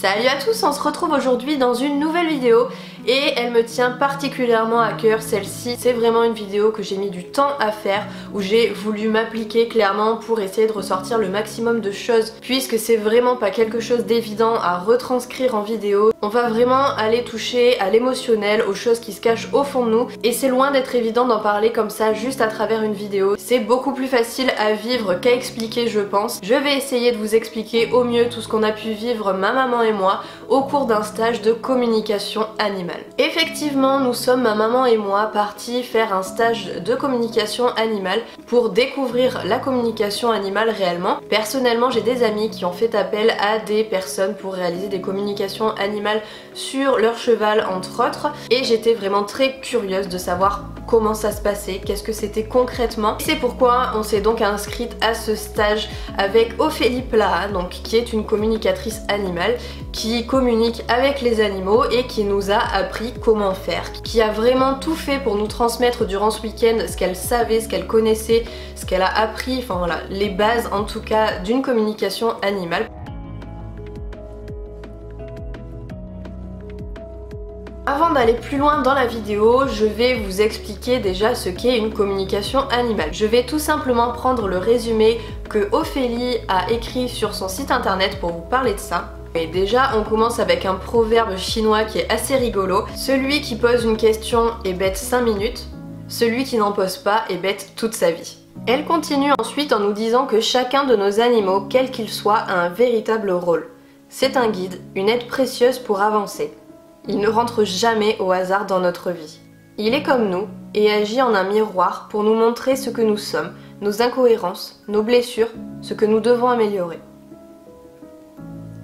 Salut à tous, on se retrouve aujourd'hui dans une nouvelle vidéo et elle me tient particulièrement à cœur celle-ci. C'est vraiment une vidéo que j'ai mis du temps à faire, où j'ai voulu m'appliquer clairement pour essayer de ressortir le maximum de choses, puisque c'est vraiment pas quelque chose d'évident à retranscrire en vidéo. On va vraiment aller toucher à l'émotionnel, aux choses qui se cachent au fond de nous, et c'est loin d'être évident d'en parler comme ça juste à travers une vidéo. C'est beaucoup plus facile à vivre qu'à expliquer, je pense. Je vais essayer de vous expliquer au mieux tout ce qu'on a pu vivre ma maman et moi au cours d'un stage de communication animale. Effectivement, nous sommes, ma maman et moi, partis faire un stage de communication animale pour découvrir la communication animale réellement. Personnellement, j'ai des amis qui ont fait appel à des personnes pour réaliser des communications animales sur leur cheval entre autres, et j'étais vraiment très curieuse de savoir comment ça se passait, qu'est-ce que c'était concrètement. C'est pourquoi on s'est donc inscrite à ce stage avec Ophélie Plaha, donc qui est une communicatrice animale qui communique avec les animaux et qui nous a appris comment faire, qui a vraiment tout fait pour nous transmettre durant ce week-end ce qu'elle savait, ce qu'elle connaissait, ce qu'elle a appris, enfin voilà, les bases en tout cas d'une communication animale. Avant d'aller plus loin dans la vidéo, je vais vous expliquer déjà ce qu'est une communication animale. Je vais tout simplement prendre le résumé que Ophélie a écrit sur son site internet pour vous parler de ça. Et déjà, on commence avec un proverbe chinois qui est assez rigolo. Celui qui pose une question est bête 5 minutes, celui qui n'en pose pas est bête toute sa vie. Elle continue ensuite en nous disant que chacun de nos animaux, quel qu'il soit, a un véritable rôle. C'est un guide, une aide précieuse pour avancer. Il ne rentre jamais au hasard dans notre vie. Il est comme nous et agit en un miroir pour nous montrer ce que nous sommes, nos incohérences, nos blessures, ce que nous devons améliorer.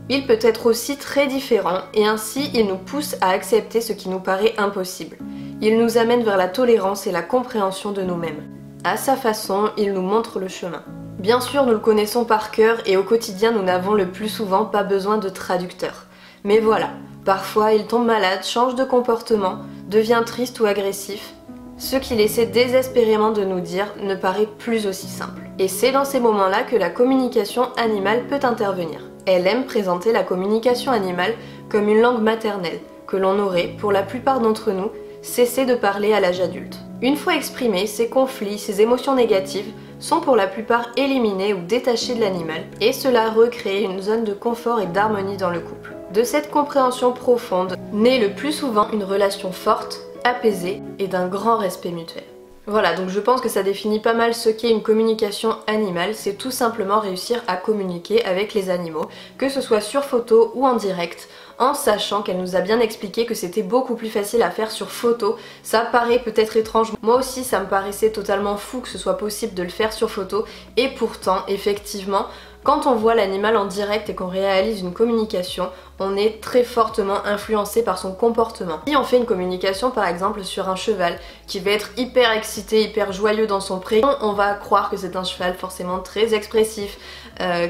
Il peut être aussi très différent et ainsi il nous pousse à accepter ce qui nous paraît impossible. Il nous amène vers la tolérance et la compréhension de nous-mêmes. À sa façon, il nous montre le chemin. Bien sûr, nous le connaissons par cœur et au quotidien, nous n'avons le plus souvent pas besoin de traducteur. Mais voilà, parfois il tombe malade, change de comportement, devient triste ou agressif. Ce qu'il essaie désespérément de nous dire ne paraît plus aussi simple. Et c'est dans ces moments-là que la communication animale peut intervenir. Elle aime présenter la communication animale comme une langue maternelle, que l'on aurait, pour la plupart d'entre nous, cessé de parler à l'âge adulte. Une fois exprimés, ces conflits, ces émotions négatives sont pour la plupart éliminés ou détachés de l'animal, et cela recrée une zone de confort et d'harmonie dans le couple. De cette compréhension profonde naît le plus souvent une relation forte, apaisée et d'un grand respect mutuel. Voilà, donc je pense que ça définit pas mal ce qu'est une communication animale, c'est tout simplement réussir à communiquer avec les animaux, que ce soit sur photo ou en direct, en sachant qu'elle nous a bien expliqué que c'était beaucoup plus facile à faire sur photo. Ça paraît peut-être étrange, moi aussi ça me paraissait totalement fou que ce soit possible de le faire sur photo, et pourtant, effectivement, quand on voit l'animal en direct et qu'on réalise une communication, on est très fortement influencé par son comportement. Si on fait une communication par exemple sur un cheval qui va être hyper excité, hyper joyeux dans son pré, on va croire que c'est un cheval forcément très expressif,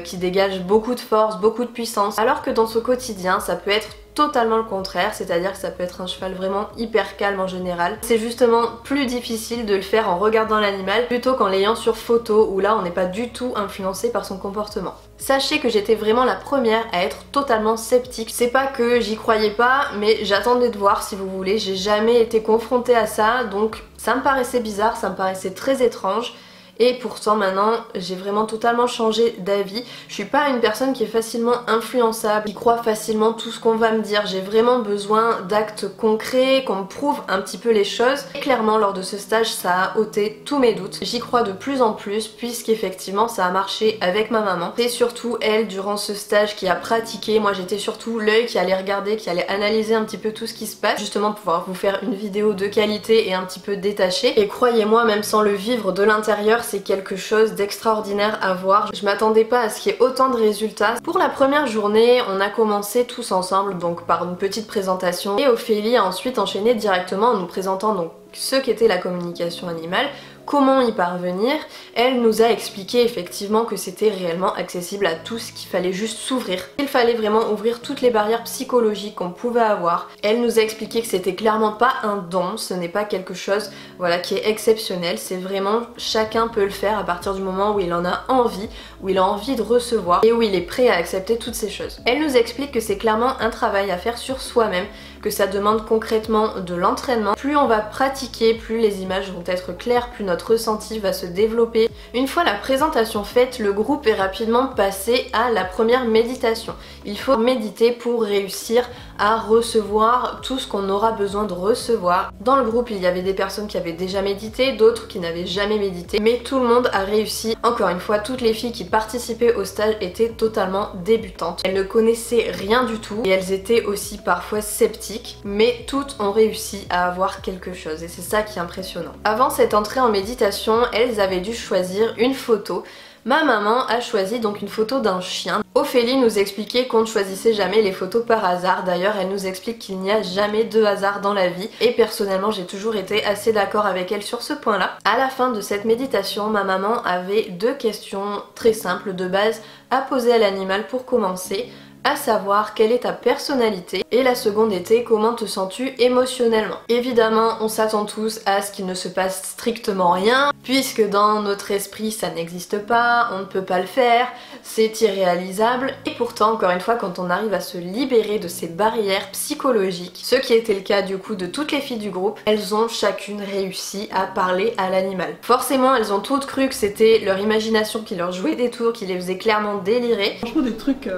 qui dégage beaucoup de force, beaucoup de puissance, alors que dans son quotidien ça peut être totalement le contraire, c'est-à-dire que ça peut être un cheval vraiment hyper calme en général. C'est justement plus difficile de le faire en regardant l'animal plutôt qu'en l'ayant sur photo, où là on n'est pas du tout influencé par son comportement. Sachez que j'étais vraiment la première à être totalement sceptique. C'est pas que j'y croyais pas, mais j'attendais de voir si vous voulez. J'ai jamais été confrontée à ça, donc ça me paraissait bizarre, ça me paraissait très étrange. Et pourtant maintenant j'ai vraiment totalement changé d'avis. Je suis pas une personne qui est facilement influençable, qui croit facilement tout ce qu'on va me dire. J'ai vraiment besoin d'actes concrets, qu'on me prouve un petit peu les choses. Et clairement lors de ce stage ça a ôté tous mes doutes. J'y crois de plus en plus puisqu'effectivement ça a marché avec ma maman. C'est surtout elle durant ce stage qui a pratiqué. Moi j'étais surtout l'œil qui allait regarder, qui allait analyser un petit peu tout ce qui se passe, justement pour pouvoir vous faire une vidéo de qualité et un petit peu détachée. Et croyez-moi, même sans le vivre de l'intérieur, c'est quelque chose d'extraordinaire à voir. Je m'attendais pas à ce qu'il y ait autant de résultats. Pour la première journée, on a commencé tous ensemble, donc par une petite présentation, et Ophélie a ensuite enchaîné directement en nous présentant donc ce qu'était la communication animale, comment y parvenir. Elle nous a expliqué effectivement que c'était réellement accessible à tous, qu'il fallait juste s'ouvrir. Il fallait vraiment ouvrir toutes les barrières psychologiques qu'on pouvait avoir. Elle nous a expliqué que c'était clairement pas un don, ce n'est pas quelque chose voilà, qui est exceptionnel, c'est vraiment chacun peut le faire à partir du moment où il en a envie, où il a envie de recevoir et où il est prêt à accepter toutes ces choses. Elle nous explique que c'est clairement un travail à faire sur soi-même, que ça demande concrètement de l'entraînement. Plus on va pratiquer, plus les images vont être claires, plus notre ressenti va se développer. Une fois la présentation faite, le groupe est rapidement passé à la première méditation. Il faut méditer pour réussir à recevoir tout ce qu'on aura besoin de recevoir. Dans le groupe, il y avait des personnes qui avaient déjà médité, d'autres qui n'avaient jamais médité, mais tout le monde a réussi. Encore une fois, toutes les filles qui participaient au stage étaient totalement débutantes. Elles ne connaissaient rien du tout et elles étaient aussi parfois sceptiques, mais toutes ont réussi à avoir quelque chose et c'est ça qui est impressionnant. Avant cette entrée en méditation, elles avaient dû choisir une photo. Ma maman a choisi donc une photo d'un chien. Ophélie nous expliquait qu'on ne choisissait jamais les photos par hasard. D'ailleurs, elle nous explique qu'il n'y a jamais de hasard dans la vie. Et personnellement, j'ai toujours été assez d'accord avec elle sur ce point-là. À la fin de cette méditation, ma maman avait 2 questions très simples de base à poser à l'animal pour commencer. À savoir quelle est ta personnalité et la seconde était comment te sens-tu émotionnellement. Évidemment on s'attend tous à ce qu'il ne se passe strictement rien puisque dans notre esprit ça n'existe pas, on ne peut pas le faire, c'est irréalisable et pourtant encore une fois quand on arrive à se libérer de ces barrières psychologiques, ce qui était le cas du coup de toutes les filles du groupe, elles ont chacune réussi à parler à l'animal. Forcément elles ont toutes cru que c'était leur imagination qui leur jouait des tours, qui les faisait clairement délirer. Franchement des trucs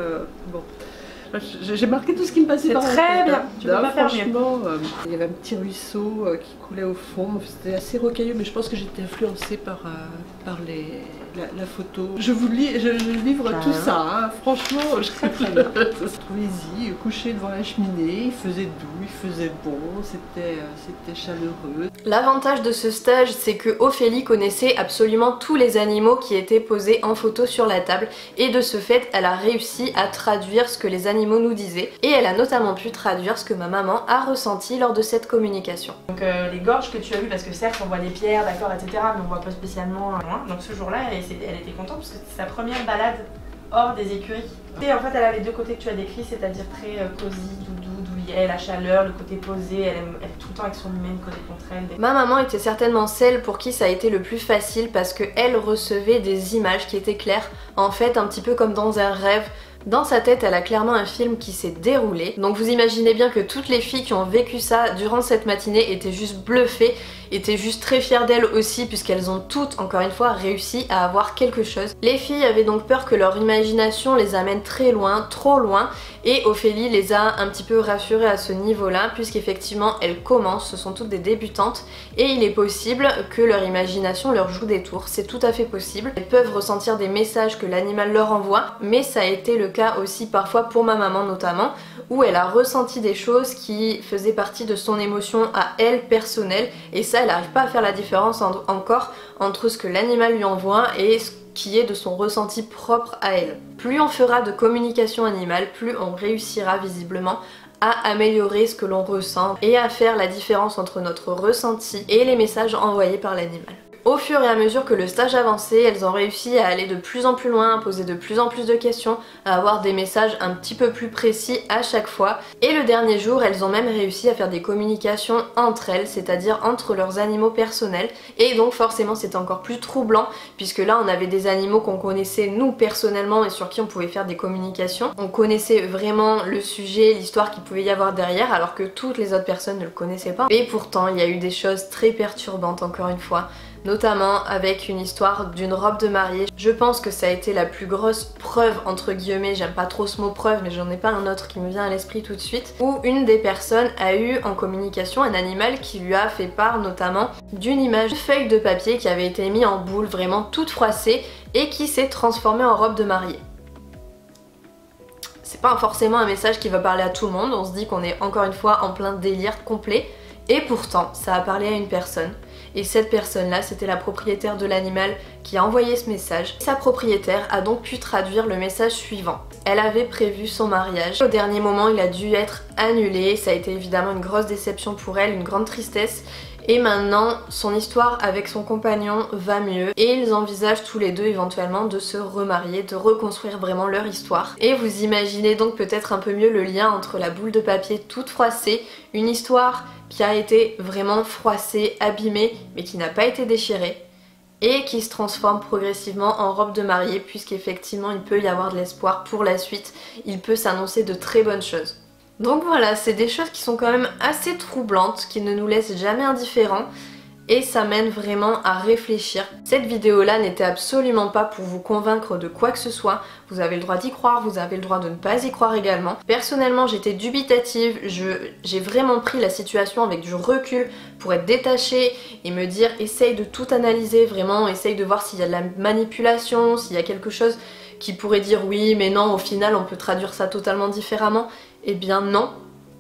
bon. J'ai marqué tout ce qui me passait par la tête. Très bien, tu peux pas faire mieux. Franchement, il y avait un petit ruisseau qui coulait au fond, c'était assez rocailleux, mais je pense que j'étais influencée par la photo. Je vous lis, je livre tout ça, hein. Franchement, trouvez-y, couché devant la cheminée, il faisait doux, il faisait bon, c'était chaleureux. L'avantage de ce stage, c'est que Ophélie connaissait absolument tous les animaux qui étaient posés en photo sur la table et de ce fait, elle a réussi à traduire ce que les animaux nous disaient et elle a notamment pu traduire ce que ma maman a ressenti lors de cette communication. Donc les gorges que tu as vues, parce que certes on voit des pierres, d'accord, etc., mais on voit pas spécialement loin. Donc ce jour-là, elle était contente parce que c'était sa première balade hors des écuries. Et en fait, elle a les 2 côtés que tu as décrits, c'est-à-dire très cosy, doudou, douillet, la chaleur, le côté posé, elle est tout le temps avec son humaine collée contre elle. Ma maman était certainement celle pour qui ça a été le plus facile parce qu'elle recevait des images qui étaient claires, en fait un petit peu comme dans un rêve. Dans sa tête, elle a clairement un film qui s'est déroulé. Donc vous imaginez bien que toutes les filles qui ont vécu ça durant cette matinée étaient juste bluffées, étaient juste très fières d'elles aussi puisqu'elles ont toutes, encore une fois, réussi à avoir quelque chose. Les filles avaient donc peur que leur imagination les amène très loin, trop loin, et Ophélie les a un petit peu rassurées à ce niveau-là puisqu'effectivement elles commencent, ce sont toutes des débutantes et il est possible que leur imagination leur joue des tours, c'est tout à fait possible. Elles peuvent ressentir des messages que l'animal leur envoie, mais ça a été le cas aussi parfois pour ma maman notamment, où elle a ressenti des choses qui faisaient partie de son émotion à elle personnelle et ça elle n'arrive pas à faire la différence encore entre ce que l'animal lui envoie et ce qui est de son ressenti propre à elle. Plus on fera de communication animale, plus on réussira visiblement à améliorer ce que l'on ressent et à faire la différence entre notre ressenti et les messages envoyés par l'animal. Au fur et à mesure que le stage avançait, elles ont réussi à aller de plus en plus loin, à poser de plus en plus de questions, à avoir des messages un petit peu plus précis à chaque fois. Et le dernier jour, elles ont même réussi à faire des communications entre elles, c'est-à-dire entre leurs animaux personnels. Et donc forcément c'était encore plus troublant, puisque là on avait des animaux qu'on connaissait nous personnellement et sur qui on pouvait faire des communications. On connaissait vraiment le sujet, l'histoire qu'il pouvait y avoir derrière, alors que toutes les autres personnes ne le connaissaient pas. Et pourtant il y a eu des choses très perturbantes encore une fois, notamment avec une histoire d'une robe de mariée. Je pense que ça a été la plus grosse preuve entre guillemets, j'aime pas trop ce mot preuve mais j'en ai pas un autre qui me vient à l'esprit tout de suite, où une des personnes a eu en communication un animal qui lui a fait part notamment d'une image de feuille de papier qui avait été mise en boule vraiment toute froissée et qui s'est transformée en robe de mariée. C'est pas forcément un message qui va parler à tout le monde, on se dit qu'on est encore une fois en plein délire complet et pourtant ça a parlé à une personne. Et cette personne-là, c'était la propriétaire de l'animal qui a envoyé ce message. Sa propriétaire a donc pu traduire le message suivant. Elle avait prévu son mariage. Au dernier moment, il a dû être annulé. Ça a été évidemment une grosse déception pour elle, une grande tristesse. Et maintenant, son histoire avec son compagnon va mieux et ils envisagent tous les deux éventuellement de se remarier, de reconstruire vraiment leur histoire. Et vous imaginez donc peut-être un peu mieux le lien entre la boule de papier toute froissée, une histoire qui a été vraiment froissée, abîmée, mais qui n'a pas été déchirée, et qui se transforme progressivement en robe de mariée, puisqu'effectivement il peut y avoir de l'espoir pour la suite, il peut s'annoncer de très bonnes choses. Donc voilà, c'est des choses qui sont quand même assez troublantes, qui ne nous laissent jamais indifférents et ça mène vraiment à réfléchir. Cette vidéo là n'était absolument pas pour vous convaincre de quoi que ce soit, vous avez le droit d'y croire, vous avez le droit de ne pas y croire également. Personnellement j'étais dubitative, j'ai vraiment pris la situation avec du recul pour être détachée et me dire essaye de tout analyser vraiment, essaye de voir s'il y a de la manipulation, s'il y a quelque chose qui pourrait dire oui mais non au final on peut traduire ça totalement différemment. Eh bien non,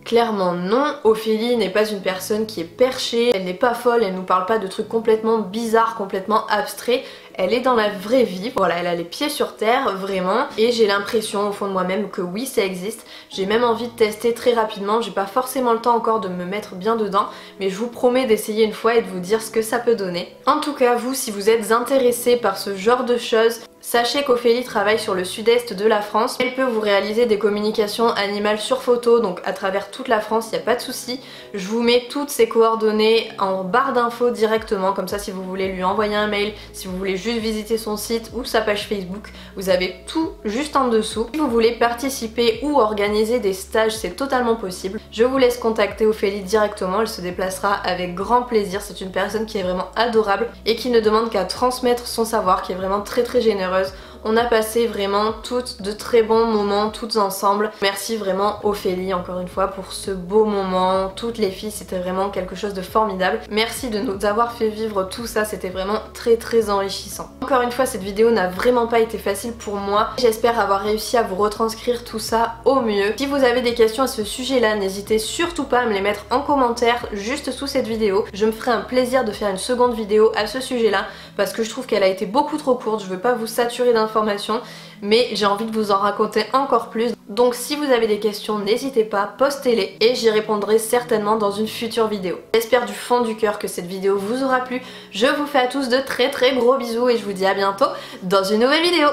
clairement non. Ophélie n'est pas une personne qui est perchée, elle n'est pas folle, elle nous parle pas de trucs complètement bizarres, complètement abstraits. Elle est dans la vraie vie, voilà, elle a les pieds sur terre, vraiment, et j'ai l'impression au fond de moi-même que oui, ça existe. J'ai même envie de tester très rapidement, j'ai pas forcément le temps encore de me mettre bien dedans, mais je vous promets d'essayer une fois et de vous dire ce que ça peut donner. En tout cas, vous, si vous êtes intéressé par ce genre de choses, sachez qu'Ophélie travaille sur le sud-est de la France. Elle peut vous réaliser des communications animales sur photo, donc à travers toute la France, il n'y a pas de souci. Je vous mets toutes ses coordonnées en barre d'infos directement, comme ça si vous voulez lui envoyer un mail, si vous voulez juste visiter son site ou sa page Facebook, vous avez tout juste en dessous. Si vous voulez participer ou organiser des stages, c'est totalement possible. Je vous laisse contacter Ophélie directement, elle se déplacera avec grand plaisir. C'est une personne qui est vraiment adorable et qui ne demande qu'à transmettre son savoir, qui est vraiment très généreuse. On a passé vraiment toutes de très bons moments, toutes ensemble. Merci vraiment Ophélie encore une fois pour ce beau moment. Toutes les filles, c'était vraiment quelque chose de formidable. Merci de nous avoir fait vivre tout ça, c'était vraiment très enrichissant. Encore une fois, cette vidéo n'a vraiment pas été facile pour moi. J'espère avoir réussi à vous retranscrire tout ça au mieux. Si vous avez des questions à ce sujet-là, n'hésitez surtout pas à me les mettre en commentaire juste sous cette vidéo. Je me ferai un plaisir de faire une seconde vidéo à ce sujet-là parce que je trouve qu'elle a été beaucoup trop courte. Je veux pas vous saturer d'informations, mais j'ai envie de vous en raconter encore plus. Donc si vous avez des questions, n'hésitez pas, postez-les et j'y répondrai certainement dans une future vidéo. J'espère du fond du cœur que cette vidéo vous aura plu. Je vous fais à tous de très gros bisous et je vous dis à bientôt dans une nouvelle vidéo.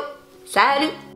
Salut!